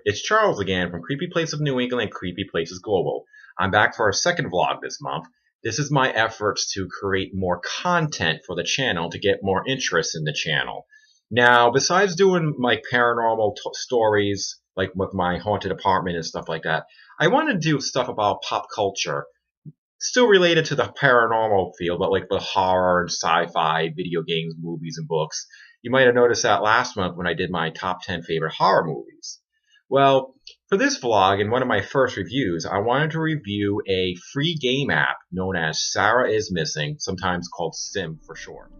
It's Charles again from Creepy Place of New England and Creepy Places Global. I'm back for our second vlog this month. This is my efforts to create more content for the channel to get more interest in the channel. Now, besides doing like paranormal stories, like with my haunted apartment and stuff like that, I want to do stuff about pop culture, still related to the paranormal field, but like the horror and sci-fi, video games, movies, and books. You might have noticed that last month when I did my top 10 favorite horror movies. Well, for this vlog and one of my first reviews, I wanted to review a free game app known as Sara is Missing, sometimes called S.I.M for short.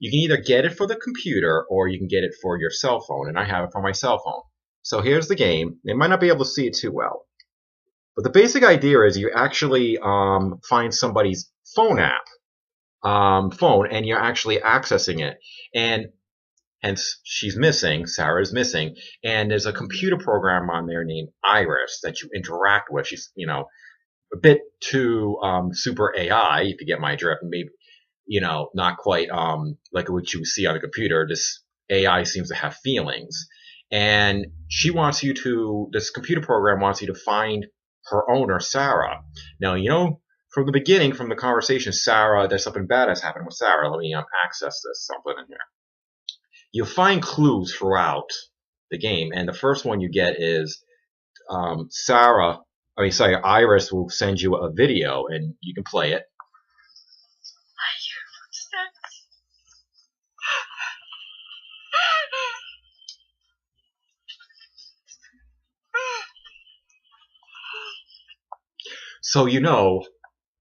You can either get it for the computer or you can get it for your cell phone, and I have it for my cell phone. So here's the game. You might not be able to see it too well, but the basic idea is you actually find somebody's phone app, and you're actually accessing it, and hence she's missing. Sarah's missing, and there's a computer program on there named Iris that you interact with. She's a bit too super AI, if you get my drift. Maybe not quite like what you see on a computer. This AI seems to have feelings, and this computer program wants you to find her owner, Sara. Now, from the beginning, from the conversation, there's something bad has happened with Sara. Let me access something in here. You'll find clues throughout the game, and the first one you get is Iris will send you a video, and you can play it. So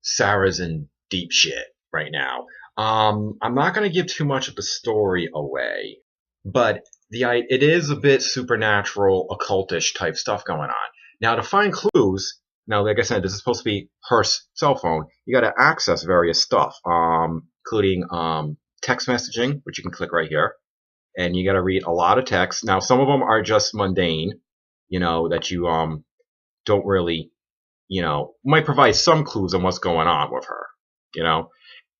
Sarah's in deep shit right now. I'm not going to give too much of the story away, but it is a bit supernatural, occultish type stuff going on. Now, to find clues, like I said, this is supposed to be her cell phone. You got to access various stuff, including text messaging, which you can click right here, and you got to read a lot of text. Now, some of them are just mundane, that you don't really. Might provide some clues on what's going on with her,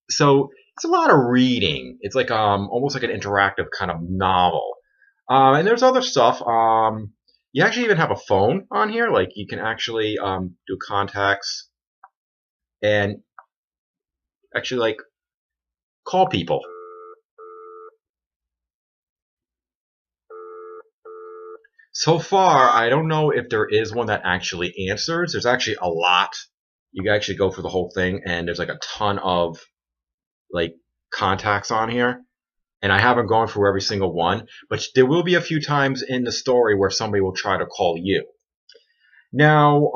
So it's a lot of reading. It's like almost like an interactive kind of novel. And there's other stuff. You actually even have a phone on here. Like you can actually do contacts and actually like call people. So far, I don't know if there is one that actually answers. There's actually a lot. You can actually go through the whole thing, and there's like a ton of like contacts on here. And I haven't gone through every single one, but there will be a few times in the story where somebody will try to call you. Now,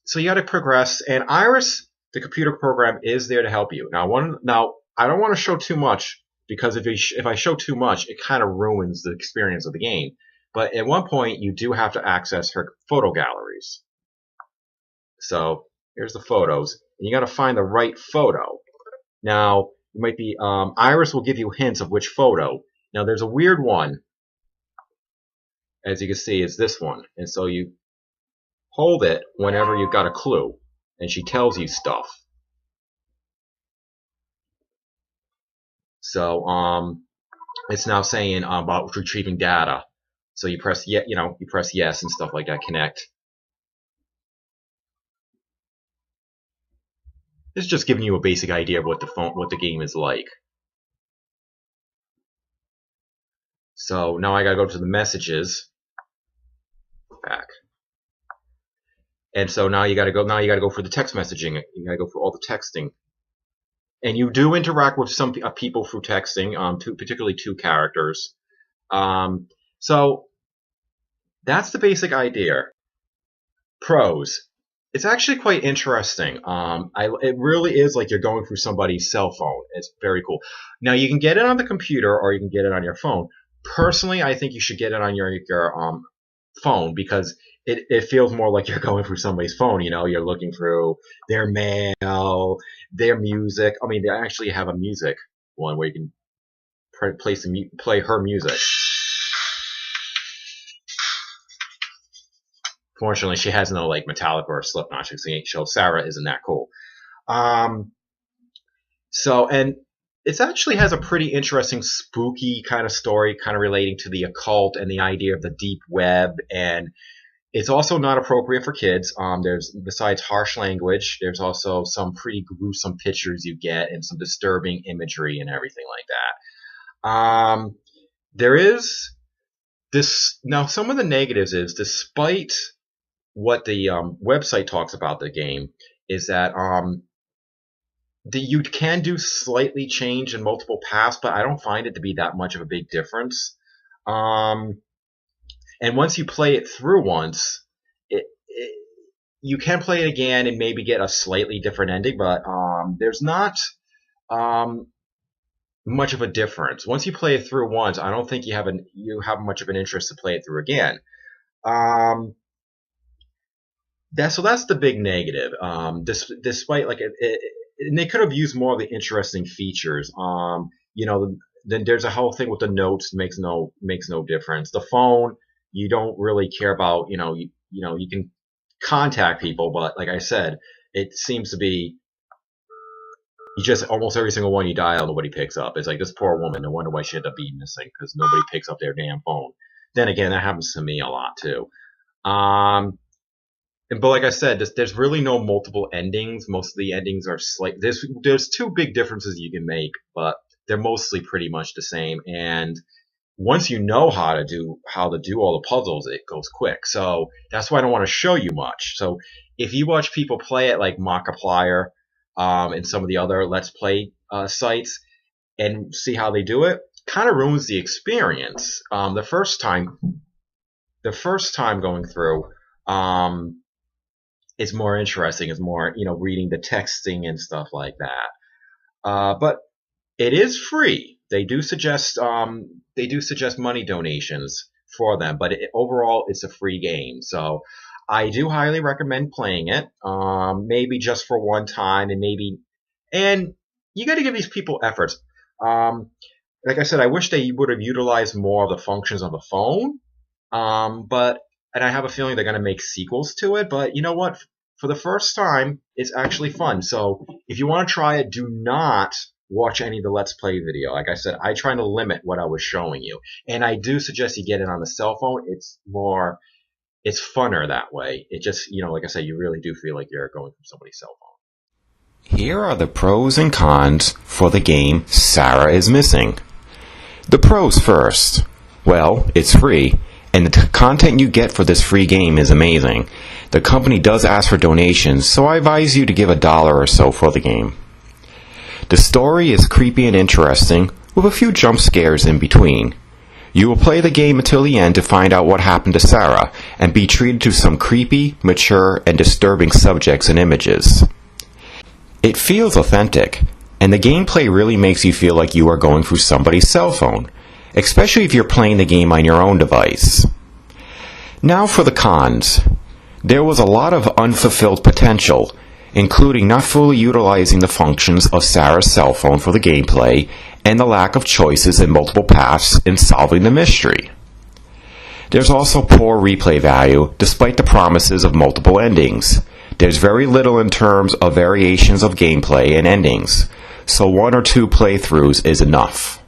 so you got to progress, and Iris, the computer program, is there to help you. Now, I don't want to show too much because if I show too much, it kind of ruins the experience of the game. But at one point, you do have to access her photo galleries. So here's the photos. And you got to find the right photo. Now, you might be Iris will give you hints of which photo. Now, there's a weird one. As you can see, it's this one. And so you hold it whenever you've got a clue. And she tells you stuff. So it's now saying about retrieving data. So you press yes and stuff like that. Connect. It's just giving you a basic idea of what the game is like. So now I gotta go to the messages. Back. And so now you gotta go for the text messaging. You gotta go for all the texting. And you do interact with some people through texting, particularly two characters. So that's the basic idea. Pros. It's actually quite interesting. It really is like you're going through somebody's cell phone. It's very cool. Now, you can get it on the computer or you can get it on your phone. Personally, I think you should get it on your phone because it feels more like you're going through somebody's phone. You know, you're looking through their mail, their music. I mean, they actually have a music one where you can play her music. Fortunately, she has no like Metallica or Slipknot. So Sara isn't that cool. And it actually has a pretty interesting, spooky kind of story, kind of relating to the occult and the idea of the deep web. And it's also not appropriate for kids. There's, besides harsh language, there's also some pretty gruesome pictures you get and some disturbing imagery and everything like that. There is this, now some of the negatives is, despite what the website talks about the game, is that you can do slightly change in multiple paths, but I don't find it to be that much of a big difference. And once you play it through once, you can play it again and maybe get a slightly different ending, but there's not much of a difference. Once you play it through once, I don't think you have much of an interest to play it through again. That's the big negative. Despite like and they could have used more of the interesting features. Then there's a whole thing with the notes makes no difference. The phone, you don't really care about. You can contact people, but like I said, it seems to be you just almost every single one you dial, nobody picks up. It's like this poor woman. No wonder why she had to be missing, because nobody picks up their damn phone. Then again, that happens to me a lot too. But like I said, there's really no multiple endings. Most of the endings are slight. There's two big differences you can make, but they're mostly pretty much the same. And once you know how to do all the puzzles, it goes quick. So that's why I don't want to show you much. So if you watch people play it like Markiplier and some of the other Let's Play sites and see how they do it, kind of ruins the experience. The first time going through. It's more interesting. It's more, reading the texting and stuff like that. But it is free. They do suggest money donations for them, but overall it's a free game. So I do highly recommend playing it. Maybe just for one time, and you got to give these people efforts. Like I said, I wish they would have utilized more of the functions on the phone. And I have a feeling they're going to make sequels to it. But you know what? For the first time, it's actually fun. So if you want to try it, do not watch any of the Let's Play video. Like I said, I try to limit what I was showing you. And I do suggest you get it on the cell phone. It's funner that way. It just, like I said, you really do feel like you're going from somebody's cell phone. Here are the pros and cons for the game Sara is Missing. The pros first. Well, it's free. And the content you get for this free game is amazing. The company does ask for donations, so I advise you to give $1 or so for the game. The story is creepy and interesting, with a few jump scares in between. You will play the game until the end to find out what happened to Sara, and be treated to some creepy, mature, and disturbing subjects and images. It feels authentic, and the gameplay really makes you feel like you are going through somebody's cell phone, especially if you're playing the game on your own device. Now for the cons. There was a lot of unfulfilled potential, including not fully utilizing the functions of Sara's cell phone for the gameplay, and the lack of choices and multiple paths in solving the mystery. There's also poor replay value, despite the promises of multiple endings. There's very little in terms of variations of gameplay and endings, so 1 or 2 playthroughs is enough.